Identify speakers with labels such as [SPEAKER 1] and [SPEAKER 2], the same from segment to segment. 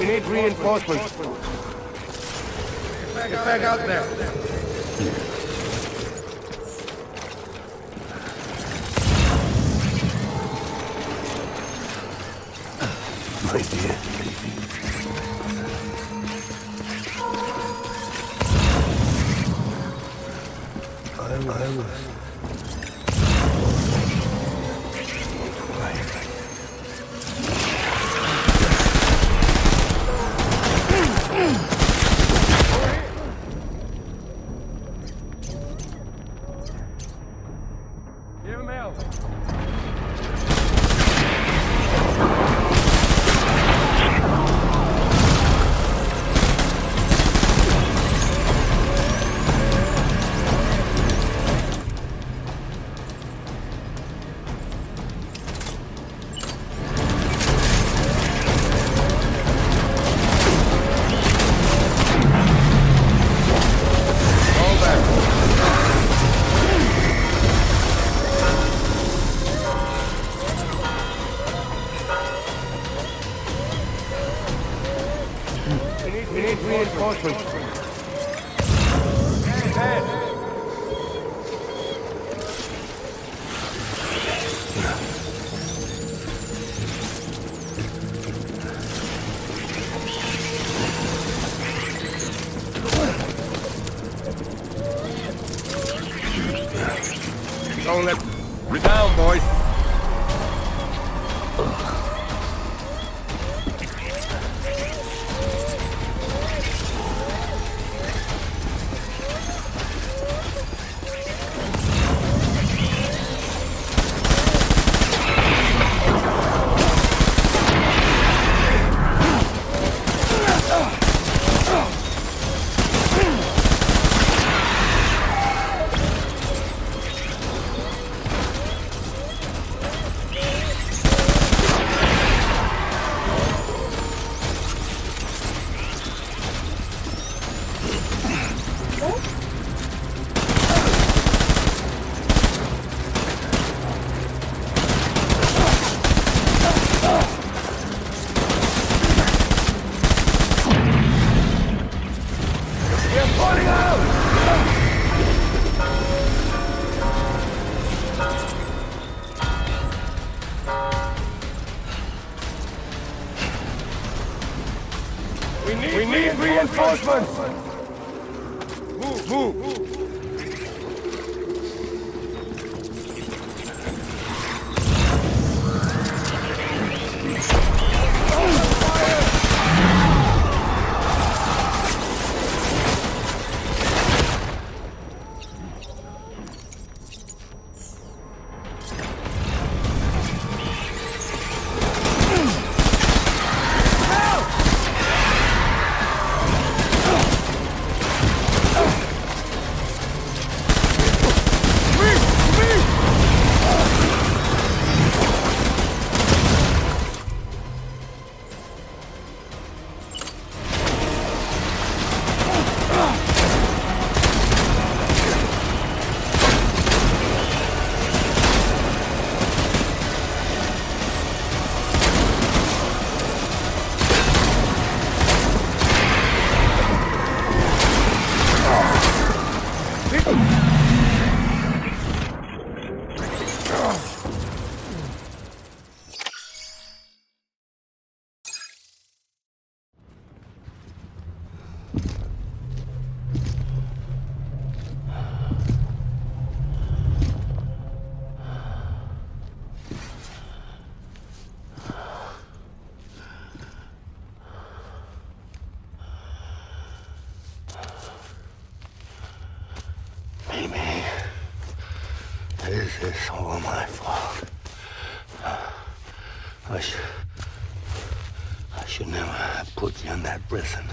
[SPEAKER 1] need reinforcements.
[SPEAKER 2] Get back out there.
[SPEAKER 1] My dear baby. I was...
[SPEAKER 2] Give him help.
[SPEAKER 1] We need reinforcements.
[SPEAKER 2] Don't let... We're down, boys.
[SPEAKER 1] We need reinforcements.
[SPEAKER 2] Move.
[SPEAKER 1] This is all my fault. I should never have put you in that prison.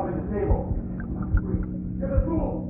[SPEAKER 2] top of the table. Get a tool.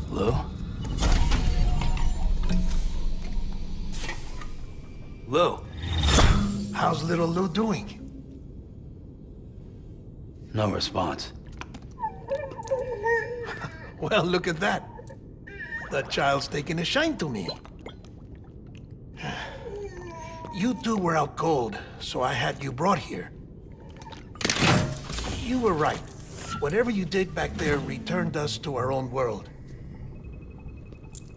[SPEAKER 1] Lou? Lou?
[SPEAKER 3] How's little Lou doing?
[SPEAKER 1] No response.
[SPEAKER 3] Well, look at that. The child's taking a shine to me. You two were out cold, so I had you brought here. You were right. Whatever you did back there returned us to our own world.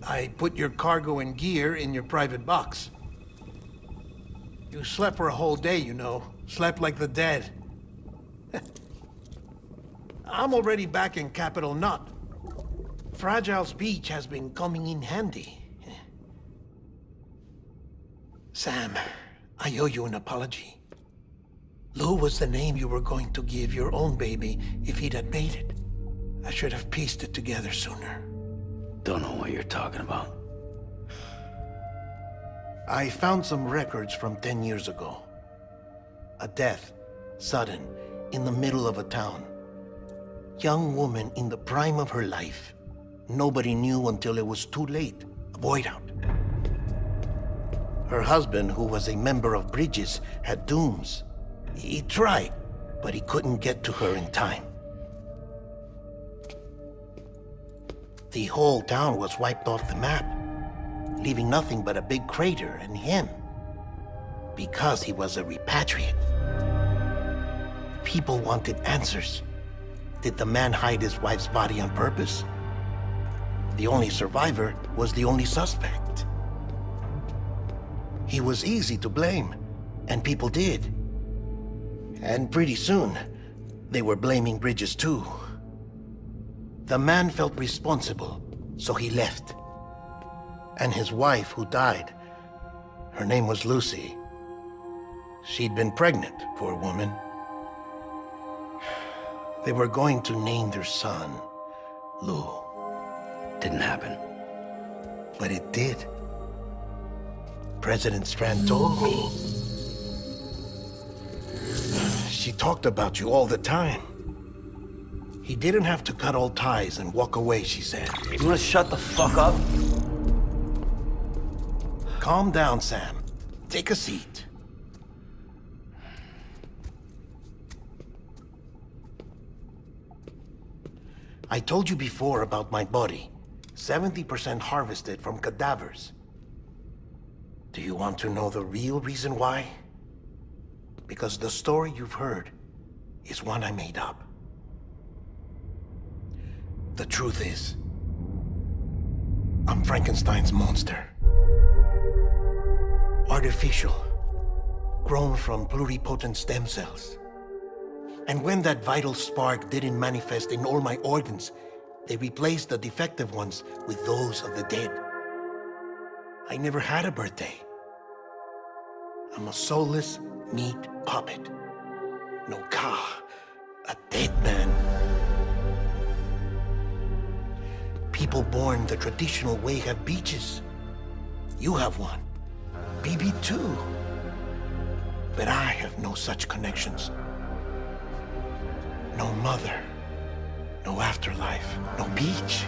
[SPEAKER 3] I put your cargo and gear in your private box. You slept for a whole day, you know. Slept like the dead. I'm already back in Capital Knot. Fragile speech has been coming in handy. Sam, I owe you an apology. Lou was the name you were going to give your own baby if he'd had made it. I should have pieced it together sooner.
[SPEAKER 1] Don't know what you're talking about.
[SPEAKER 3] I found some records from 10 years ago. A death, sudden, in the middle of a town. Young woman in the prime of her life. Nobody knew until it was too late. A void out. Her husband, who was a member of Bridges, had dooms. He tried, but he couldn't get to her in time. The whole town was wiped off the map, leaving nothing but a big crater and him. Because he was a repatriate. People wanted answers. Did the man hide his wife's body on purpose? The only survivor was the only suspect. He was easy to blame, and people did. And pretty soon, they were blaming Bridges too. The man felt responsible, so he left. And his wife, who died, her name was Lucy. She'd been pregnant, poor woman. They were going to name their son Lou.
[SPEAKER 1] Didn't happen.
[SPEAKER 3] But it did. President Strand told me. She talked about you all the time. He didn't have to cut all ties and walk away, she said.
[SPEAKER 1] You wanna shut the fuck up?
[SPEAKER 3] Calm down, Sam. Take a seat. I told you before about my body. 70% harvested from cadavers. Do you want to know the real reason why? Because the story you've heard is one I made up. The truth is, I'm Frankenstein's monster. Artificial, grown from pluripotent stem cells. And when that vital spark didn't manifest in all my organs, they replaced the defective ones with those of the dead. I never had a birthday. I'm a soulless meat puppet. No car, a dead man. People born the traditional way have beaches. You have one. BB too. But I have no such connections. No mother. No afterlife, no beach.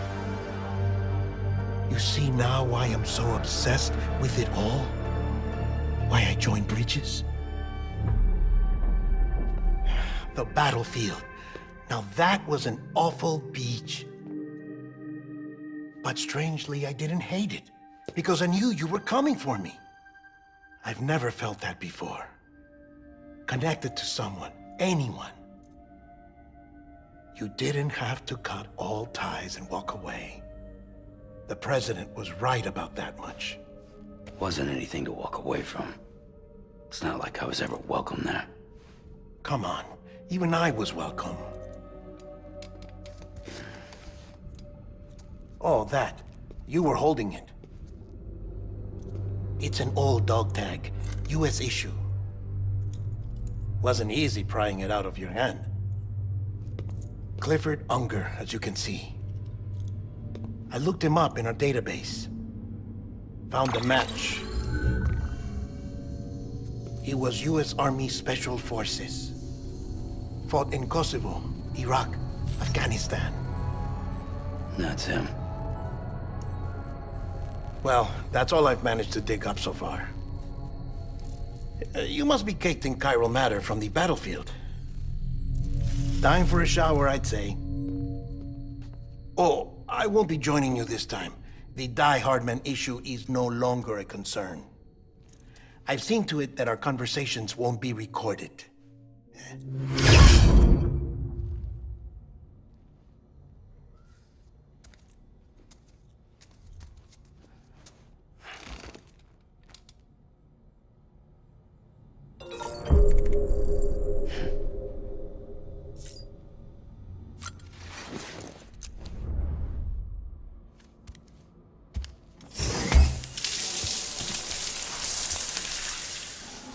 [SPEAKER 3] You see now why I'm so obsessed with it all? Why I joined Bridges? The battlefield. Now that was an awful beach. But strangely, I didn't hate it, because I knew you were coming for me. I've never felt that before. Connected to someone, anyone. You didn't have to cut all ties and walk away. The president was right about that much.
[SPEAKER 1] Wasn't anything to walk away from. It's not like I was ever welcome there.
[SPEAKER 3] Come on, even I was welcome. Oh, that. You were holding it. It's an old dog tag, US issue. Wasn't easy prying it out of your hand. Clifford Unger, as you can see. I looked him up in our database. Found a match. He was US Army Special Forces. Fought in Kosovo, Iraq, Afghanistan.
[SPEAKER 1] That's him.
[SPEAKER 3] Well, that's all I've managed to dig up so far. You must be caked in chiral matter from the battlefield. Time for a shower, I'd say. Oh, I won't be joining you this time. The Die Hardman issue is no longer a concern. I've seen to it that our conversations won't be recorded.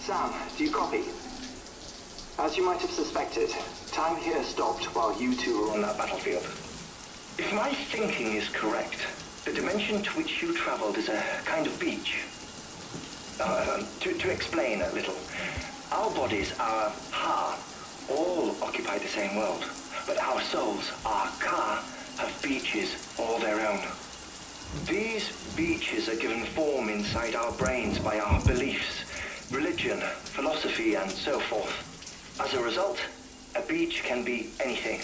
[SPEAKER 4] Sam, do you copy? As you might have suspected, time here stopped while you two were on that battlefield. If my thinking is correct, the dimension to which you traveled is a kind of beach. To explain a little, our bodies, our ha, all occupy the same world, but our souls, our ka, have beaches all their own. These beaches are given form inside our brains by our beliefs, religion, philosophy, and so forth. As a result, a beach can be anything,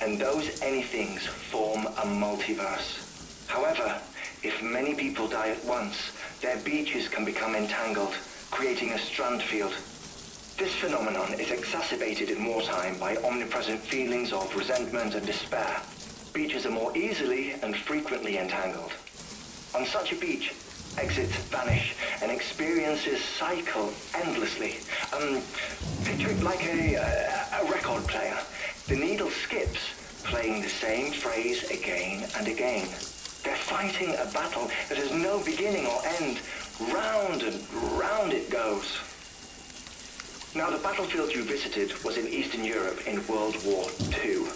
[SPEAKER 4] and those anythings form a multiverse. However, if many people die at once, their beaches can become entangled, creating a strand field. This phenomenon is exacerbated in wartime by omnipresent feelings of resentment and despair. Beaches are more easily and frequently entangled. On such a beach, exits vanish and experiences cycle endlessly. Picture it like a record player. The needle skips, playing the same phrase again and again. They're fighting a battle that has no beginning or end. Round and round it goes. Now, the battlefield you visited was in Eastern Europe in World War II.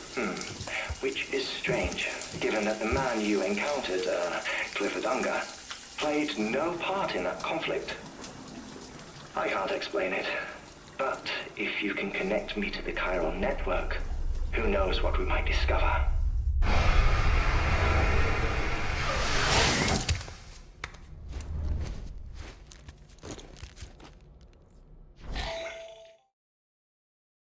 [SPEAKER 4] Which is strange, given that the man you encountered, Clifford Unger, played no part in that conflict. I can't explain it, but if you can connect me to the chiral network, who knows what we might discover.